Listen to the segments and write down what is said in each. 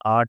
8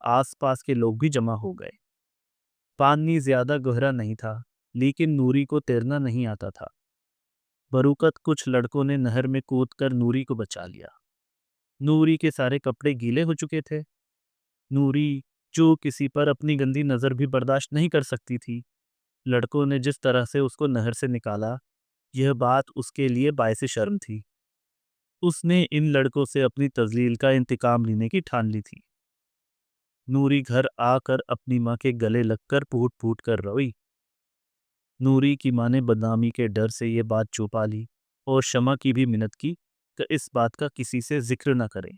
آس پاس کے لوگ بھی جمع ہو گئے۔ پانی زیادہ گہرا نہیں تھا، لیکن نوری کو تیرنا نہیں آتا تھا۔ بروقت کچھ لڑکوں نے نہر میں کود کر نوری کو بچا لیا۔ نوری کے سارے کپڑے گیلے ہو چکے تھے۔ نوری جو کسی پر اپنی گندی نظر بھی برداشت نہیں کر سکتی تھی، لڑکوں نے جس طرح سے اس کو نہر سے نکالا، یہ بات اس کے لیے باعث شرم تھی۔ اس نے ان لڑکوں سے اپنی تذلیل کا انتقام لینے کی ٹھان لی تھی۔ نوری گھر آ کر اپنی ماں کے گلے لگ کر پھوٹ پھوٹ کر روئی۔ نوری کی ماں نے بدنامی کے ڈر سے یہ بات چھپا لی اور شمع کی بھی منت کی کہ اس بات کا کسی سے ذکر نہ کریں۔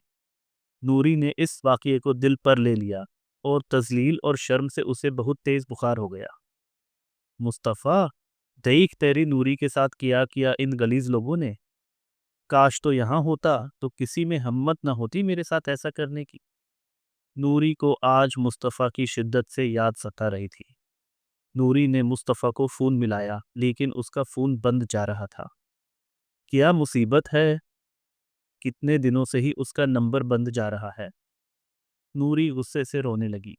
نوری نے اس واقعے کو دل پر لے لیا اور تذلیل اور شرم سے اسے بہت تیز بخار ہو گیا۔ مصطفیٰ، دیکھ تیری نوری کے ساتھ کیا ان غلیظ لوگوں نے۔ کاش تو یہاں ہوتا تو کسی میں ہمت نہ ہوتی میرے ساتھ ایسا کرنے کی۔ نوری کو آج مصطفیٰ کی شدت سے یاد ستا رہی تھی۔ نوری نے مصطفیٰ کو فون ملایا، لیکن اس کا فون بند جا رہا تھا۔ کیا مصیبت ہے؟ کتنے دنوں سے ہی اس کا نمبر بند جا رہا ہے۔ نوری غصے سے رونے لگی۔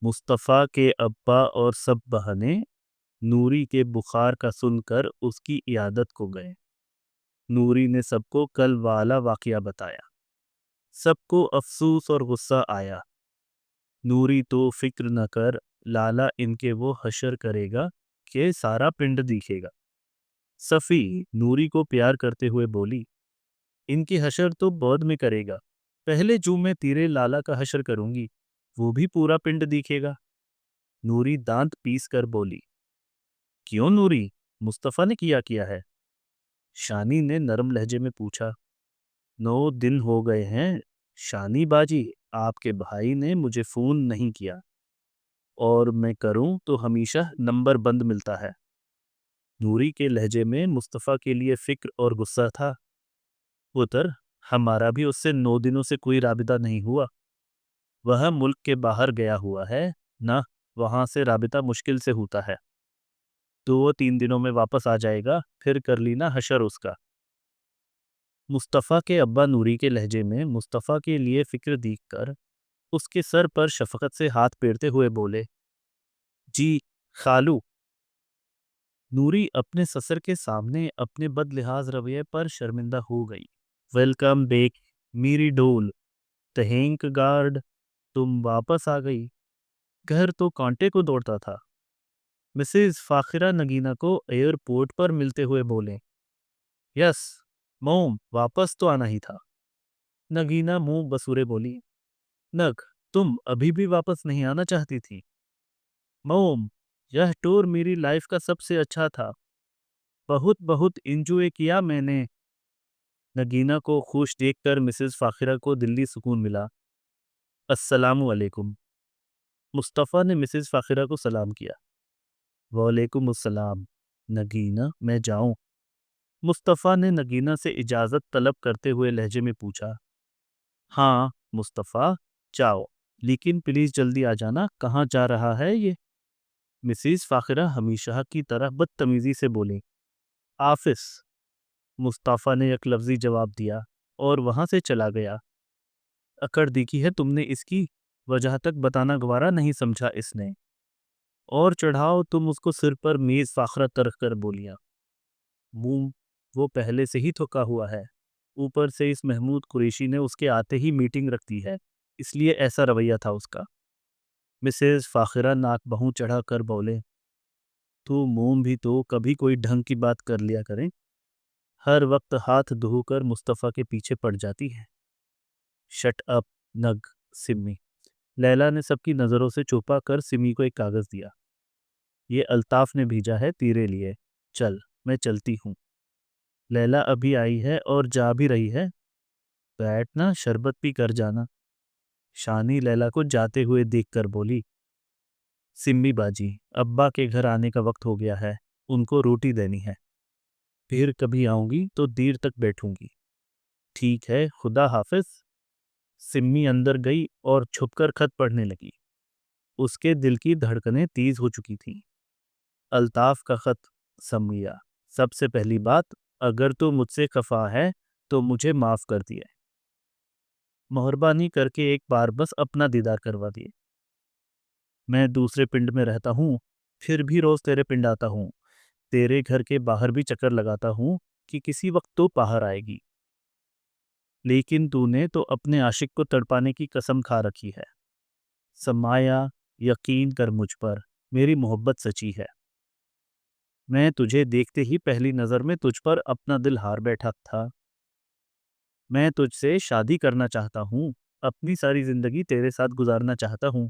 مصطفیٰ کے ابا اور سب بہنیں نوری کے بخار کا سن کر اس کی عیادت کو گئے۔ نوری نے سب کو کل والا واقعہ بتایا۔ سب کو افسوس اور غصہ آیا۔ نوری تو فکر نہ کر، لالا ان کے وہ حشر کرے گا کہ سارا پنڈ دیکھے گا۔ صفی نوری کو پیار کرتے ہوئے بولی، ان کی حشر تو بعد میں کرے گا، پہلے جو میں تیرے لالا کا حشر کروں گی وہ بھی پورا پنڈ دیکھے گا۔ نوری دانت پیس کر بولی، کیوں نوری، مصطفیٰ نے کیا ہے؟ شانی نے نرم لہجے میں پوچھا۔ 9 دن ہو گئے ہیں شانی باجی، آپ کے بھائی نے مجھے فون نہیں کیا، اور میں کروں تو ہمیشہ نمبر بند ملتا ہے۔ نوری کے لہجے میں مصطفیٰ کے لیے فکر اور غصہ تھا۔ پتر، ہمارا بھی اس سے 9 دنوں سے کوئی رابطہ نہیں ہوا۔ وہ ملک کے باہر گیا ہوا ہے، نہ وہاں سے رابطہ مشکل سے ہوتا ہے۔ 2-3 دنوں میں واپس آ جائے گا، پھر کر لینا حشر اس کا۔ مصطفیٰ کے ابا نوری کے لہجے میں مصطفیٰ کے لیے فکر دیکھ کر اس کے سر پر شفقت سے ہاتھ پھیرتے ہوئے بولے، جی خالو۔ نوری اپنے سسر کے سامنے اپنے بد لحاظ رویے پر شرمندہ ہو گئی۔ ویلکم بیک میری ڈول، تھینک گاڈ تم واپس آ گئی۔ گھر تو کانٹے کو دوڑتا تھا۔ مسز فاخرہ نگینہ کو ایئرپورٹ پر ملتے ہوئے بولے، یس موم، واپس تو آنا ہی تھا۔ نگینہ منہ بسورے بولی، نگ تم ابھی بھی واپس نہیں آنا چاہتی تھی؟ موم، یہ ٹور میری لائف کا سب سے اچھا تھا، بہت انجوائے کیا میں نے۔ نگینہ کو خوش دیکھ کر مسز فاخرہ کو دلی سکون ملا۔ السلام علیکم۔ مصطفیٰ نے مسز فاخرہ کو سلام کیا۔ وعلیکم السلام۔ نگینہ، میں جاؤں؟ مصطفیٰ نے نگینہ سے اجازت طلب کرتے ہوئے لہجے میں پوچھا۔ ہاں مصطفیٰ، جاؤ، لیکن پلیز جلدی آ جانا۔ کہاں جا رہا ہے یہ؟ مسز فاخرہ ہمیشہ کی طرح بدتمیزی سے بولی۔ آفس۔ مصطفیٰ نے یک لفظی جواب دیا اور وہاں سے چلا گیا۔ اکڑ دیکھی ہے تم نے اس کی، وجہ تک بتانا گوارا نہیں سمجھا اس نے۔ اور چڑھاؤ تم اس کو سر پر میز فاخرہ ترخ کر بولیاں۔ موم، وہ پہلے سے ہی تھکا ہوا ہے، اوپر سے اس محمود قریشی نے اس کے آتے ہی میٹنگ رکھ دی ہے، اس لیے ایسا رویہ تھا اس کا۔ مسز فاخرہ ناک بہوں چڑھا کر بولے، تو موم بھی تو کبھی کوئی ڈھنگ کی بات کر لیا کریں، ہر وقت ہاتھ دھو کر مصطفیٰ کے پیچھے پڑ جاتی ہے۔ شٹ اپ نگ سمی۔ لیلا نے سب کی نظروں سے چھپا کر سمی کو ایک کاغذ دیا۔ یہ الطاف نے بھیجا ہے تیرے لیے، چل میں چلتی ہوں۔ لیلا ابھی آئی ہے اور جا بھی رہی ہے، بیٹھنا شربت پی کر جانا۔ شانی لیلا کو جاتے ہوئے دیکھ کر بولی، سمی باجی، ابا کے گھر آنے کا وقت ہو گیا ہے، ان کو روٹی دینی ہے، پھر کبھی آؤں گی تو دیر تک بیٹھوں گی۔ ٹھیک ہے، خدا حافظ۔ سمی اندر گئی اور چھپ کر خط پڑھنے لگی۔ اس کے دل کی دھڑکنیں تیز ہو چکی تھیں۔ الطاف کا خط سمیا، سب سے پہلی بات، اگر تو مجھ سے خفا ہے تو مجھے معاف کر دیے، مہربانی کر کے ایک بار بس اپنا دیدار کروا دیے۔ میں دوسرے پنڈ میں رہتا ہوں، پھر بھی روز تیرے پنڈ آتا ہوں، تیرے گھر کے باہر بھی چکر لگاتا ہوں کہ کسی وقت تو باہر آئے گی، لیکن تو نے تو اپنے عاشق کو تڑپانے کی قسم کھا رکھی ہے۔ سمایا، یقین کر مجھ پر، میری محبت سچی ہے۔ میں تجھے دیکھتے ہی پہلی نظر میں تجھ پر اپنا دل ہار بیٹھا تھا۔ میں تجھ سے شادی کرنا چاہتا ہوں، اپنی ساری زندگی تیرے ساتھ گزارنا چاہتا ہوں۔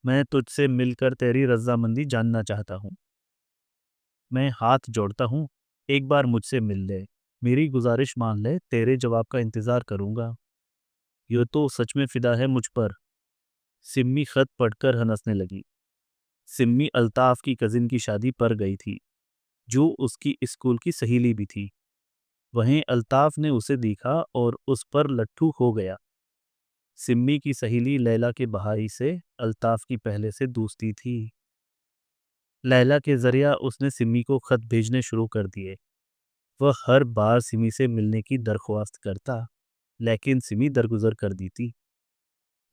میں تجھ سے مل کر تیری رضامندی جاننا چاہتا ہوں۔ میں ہاتھ جوڑتا ہوں، ایک بار مجھ سے مل لے، میری گزارش مان لے، تیرے جواب کا انتظار کروں گا۔ یہ تو سچ میں فدا ہے مجھ پر۔ سمی خط پڑھ کر ہنسنے لگی۔ سمی الطاف کی کزن کی شادی پر گئی تھی، جو اس کی اسکول کی سہیلی بھی تھی۔ وہیں الطاف نے اسے دیکھا اور اس پر لٹھو ہو گیا۔ سمی کی سہیلی لیلا کے بھائی سے الطاف کی پہلے سے دوستی تھی۔ لیلا کے ذریعہ اس نے سمی کو خط بھیجنے شروع کر دیے۔ وہ ہر بار سمی سے ملنے کی درخواست کرتا، لیکن سمی درگزر کر دیتی۔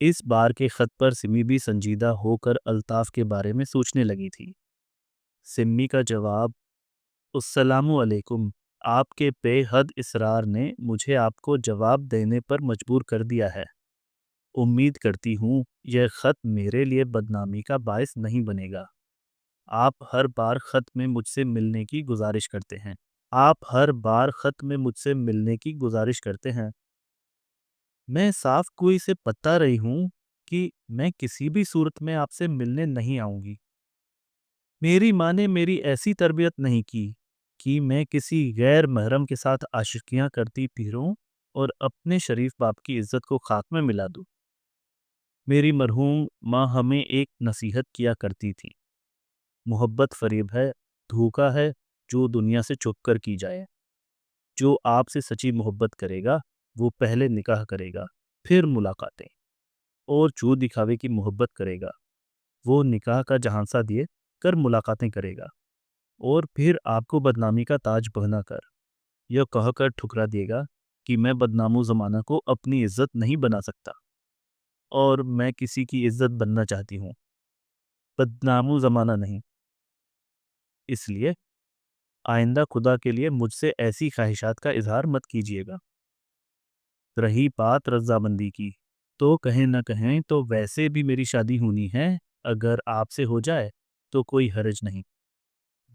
اس بار کے خط پر سمی بھی سنجیدہ ہو کر الطاف کے بارے میں سوچنے لگی تھی۔ سمی کا جواب: السلام علیکم، آپ کے بے حد اصرار نے مجھے آپ کو جواب دینے پر مجبور کر دیا ہے۔ امید کرتی ہوں یہ خط میرے لیے بدنامی کا باعث نہیں بنے گا۔ آپ ہر بار خط میں مجھ سے ملنے کی گزارش کرتے ہیں۔ میں صاف کوئی سے بتا رہی ہوں کہ میں کسی بھی صورت میں آپ سے ملنے نہیں آؤں گی۔ میری ماں نے میری ایسی تربیت نہیں کی کہ میں کسی غیر محرم کے ساتھ عاشقیاں کرتی پھروں اور اپنے شریف باپ کی عزت کو خاک میں ملا دوں۔ میری مرحوم ماں ہمیں ایک نصیحت کیا کرتی تھی: محبت فریب ہے، دھوکا ہے جو دنیا سے چھپ کر کی جائے۔ جو آپ سے سچی محبت کرے گا وہ پہلے نکاح کرے گا، پھر ملاقاتیں، اور جو دکھاوے کی محبت کرے گا وہ نکاح کا جہانسا دیے کر ملاقاتیں کرے گا، اور پھر آپ کو بدنامی کا تاج پہنا کر یہ کہہ کر ٹھکرا دے گا کہ میں بدنامو زمانہ کو اپنی عزت نہیں بنا سکتا، اور میں کسی کی عزت بننا چاہتی ہوں، بدنامو زمانہ نہیں۔ اس لیے آئندہ خدا کے لیے مجھ سے ایسی خواہشات کا اظہار مت کیجیے گا۔ رہی بات رضامندی کی، تو کہیں نہ کہیں تو ویسے بھی میری شادی ہونی ہے، اگر آپ سے ہو جائے تو کوئی حرج نہیں۔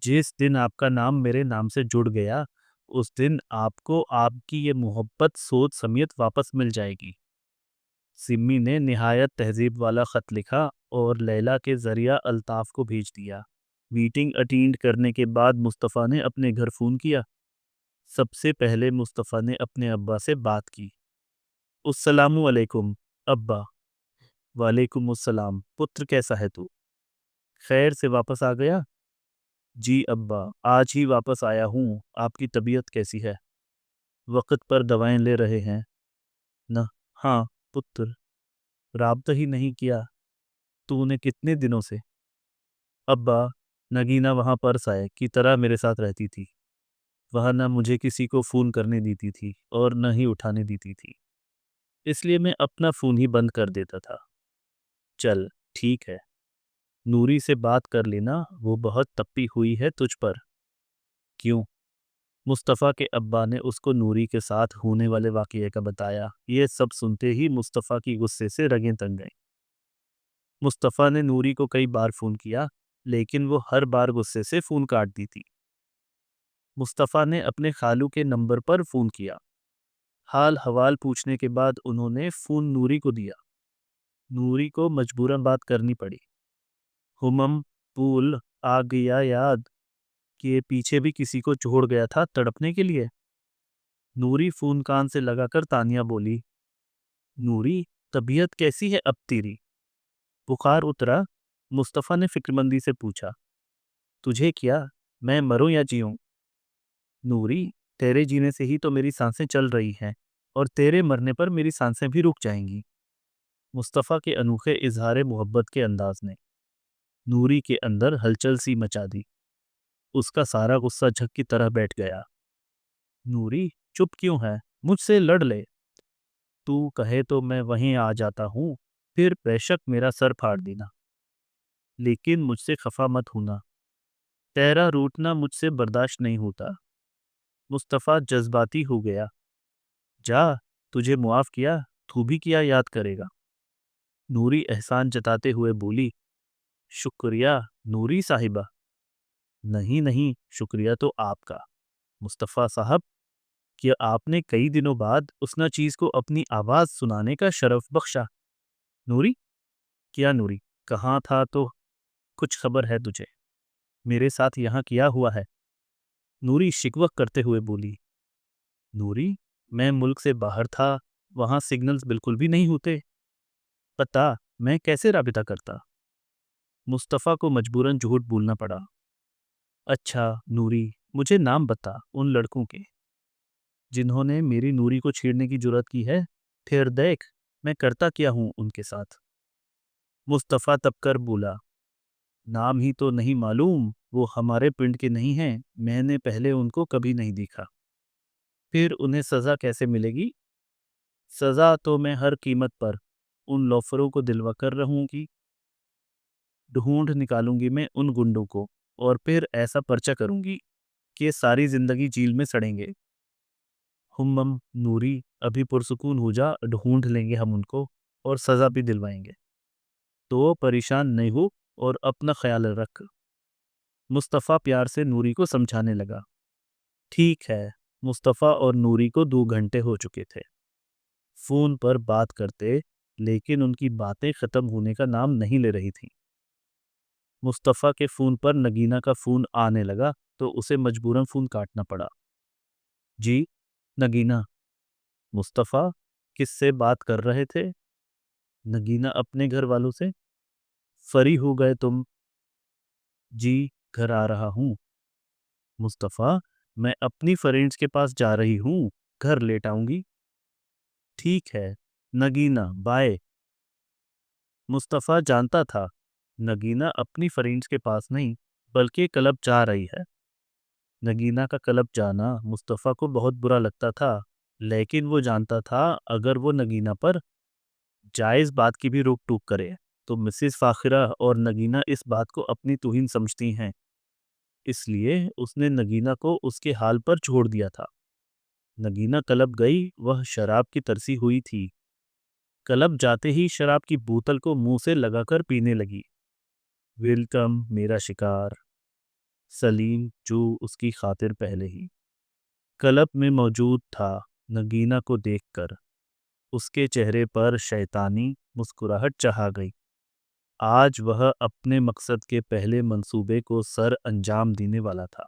جس دن آپ کا نام میرے نام سے جڑ گیا اس دن آپ کو آپ کی یہ محبت سوچ سمیت واپس مل جائے گی۔ سمی نے نہایت تہذیب والا خط لکھا اور لیلا کے ذریعہ الطاف کو بھیج دیا۔ میٹنگ اٹینڈ کرنے کے بعد مصطفیٰ نے اپنے گھر فون کیا۔ سب سے پہلے مصطفیٰ نے اپنے ابا سے بات کی۔ السلام علیکم ابا۔ وعلیکم السلام پتر، کیسا ہے تو؟ خیر سے واپس آ گیا؟ جی ابا، آج ہی واپس آیا ہوں۔ آپ کی طبیعت کیسی ہے؟ وقت پر دوائیں لے رہے ہیں نہ؟ ہاں پتر، رابطہ ہی نہیں کیا تو نے کتنے دنوں سے؟ ابا، نگینا وہاں پرسائے کی طرح میرے ساتھ رہتی تھی۔ وہاں نہ مجھے کسی کو فون کرنے دیتی تھی اور نہ ہی اٹھانے دیتی تھی، اس لیے میں اپنا فون ہی بند کر دیتا تھا۔ چل ٹھیک ہے، نوری سے بات کر لینا، وہ بہت تپی ہوئی ہے تجھ پر۔ کیوں؟ مصطفیٰ کے ابا نے اس کو نوری کے ساتھ ہونے والے واقعے کا بتایا۔ یہ سب سنتے ہی مصطفیٰ کی غصے سے رگیں تنگ گئیں۔ مصطفیٰ نے نوری کو کئی بار فون کیا، لیکن وہ ہر بار غصے سے فون کاٹ دی تھی۔ مصطفیٰ نے اپنے خالو کے نمبر پر فون کیا۔ حال حوال پوچھنے کے بعد انہوں نے فون نوری کو دیا۔ نوری کو مجبوراً بات کرنی پڑی۔ ہمم پول آ گیا یاد کہ پیچھے بھی کسی کو چھوڑ گیا تھا تڑپنے کے لیے۔ نوری فون کان سے لگا کر تانیہ بولی: نوری، طبیعت کیسی ہے اب تیری؟ بخار اترا؟ مصطفیٰ نے فکرمندی سے پوچھا۔ تجھے کیا، میں مروں یا جیوں؟ نوری، تیرے جینے سے ہی تو میری سانسیں چل رہی ہیں، اور تیرے مرنے پر میری سانسیں بھی رک جائیں گی۔ مصطفیٰ کے انوکھے اظہار محبت کے انداز نے نوری کے اندر ہلچل سی مچا دی۔ اس کا سارا غصہ جھک کی طرح بیٹھ گیا۔ نوری، چپ کیوں ہے؟ مجھ سے لڑ لے۔ تو کہے تو میں وہیں آ جاتا ہوں، پھر بے شک میرا سر پھاڑ دینا۔ لیکن مجھ سے خفا مت ہونا، تیرا روٹنا مجھ سے برداشت نہیں ہوتا۔ مصطفیٰ جذباتی ہو گیا۔ جا، تجھے معاف کیا، تو بھی کیا یاد کرے گا؟ نوری احسان جتاتے ہوئے بولی، شکریہ نوری صاحبہ۔ نہیں نہیں، شکریہ تو آپ کا، مصطفیٰ صاحب، کہ آپ نے کئی دنوں بعد اسنا چیز کو اپنی آواز سنانے کا شرف بخشا۔ نوری، کیا نوری، کہاں تھا تو کچھ خبر ہے تجھے؟ میرے ساتھ یہاں کیا ہوا ہے؟ نوری شکوہ کرتے ہوئے بولی، نوری، میں ملک سے باہر تھا، وہاں سگنلز بالکل بھی نہیں ہوتے، بتا میں کیسے رابطہ کرتا؟ مصطفیٰ کو مجبوراً جھوٹ بولنا پڑا۔ اچھا نوری، مجھے نام بتا ان لڑکوں کے جنہوں نے میری نوری کو چھیڑنے کی جرات کی ہے، پھر دیکھ میں کرتا کیا ہوں ان کے ساتھ۔ مصطفیٰ تب کر بولا، نام ہی تو نہیں معلوم، وہ ہمارے پنڈ کے نہیں ہیں، میں نے پہلے ان کو کبھی نہیں دیکھا۔ پھر انہیں سزا کیسے ملے گی؟ سزا تو میں ہر قیمت پر ان لوفروں کو دلوا کر رہوں گی، ڈھونڈ نکالوں گی میں ان گنڈوں کو، اور پھر ایسا پرچہ کروں گی کہ ساری زندگی جیل میں سڑیں گے۔ ہم نوری، ابھی پرسکون ہو جا، ڈھونڈ لیں گے ہم ان کو اور سزا بھی دلوائیں گے، تو پریشان نہیں ہو اور اپنا خیال رکھ۔ مصطفیٰ پیار سے نوری کو سمجھانے لگا۔ ٹھیک ہے۔ مصطفیٰ اور نوری کو 2 گھنٹے ہو چکے تھے فون پر بات کرتے، لیکن ان کی باتیں ختم ہونے کا نام نہیں لے رہی تھیں۔ مصطفیٰ کے فون پر نگینہ کا فون آنے لگا تو اسے مجبوراً فون کاٹنا پڑا۔ جی نگینہ۔ مصطفیٰ، کس سے بات کر رہے تھے؟ نگینہ اپنے گھر والوں سے۔ فری ہو گئے تم؟ جی گھر آ رہا ہوں۔ مصطفیٰ، میں اپنی فرینڈز کے پاس جا رہی ہوں، گھر لیٹ آؤں گی۔ ٹھیک ہے نگینہ، بائے۔ مصطفیٰ جانتا تھا نگینہ اپنی فرینڈز کے پاس نہیں بلکہ کلب جا رہی ہے۔ نگینہ کا کلب جانا مصطفیٰ کو بہت برا لگتا تھا، لیکن وہ جانتا تھا اگر وہ نگینہ پر جائز بات کی بھی روک ٹوک کرے تو مسز فاخرہ اور نگینہ اس بات کو اپنی توہین سمجھتی ہیں، اس لیے اس نے نگینہ کو اس کے حال پر چھوڑ دیا تھا۔ نگینہ کلب گئی، وہ شراب کی ترسی ہوئی تھی۔ کلب جاتے ہی شراب کی بوتل کو منہ سے لگا کر پینے لگی۔ ویلکم میرا شکار، سلیم، جو اس کی خاطر پہلے ہی کلب میں موجود تھا، نگینہ کو دیکھ کر اس کے چہرے پر شیطانی مسکراہٹ چھا گئی۔ آج وہ اپنے مقصد کے پہلے منصوبے کو سر انجام دینے والا تھا۔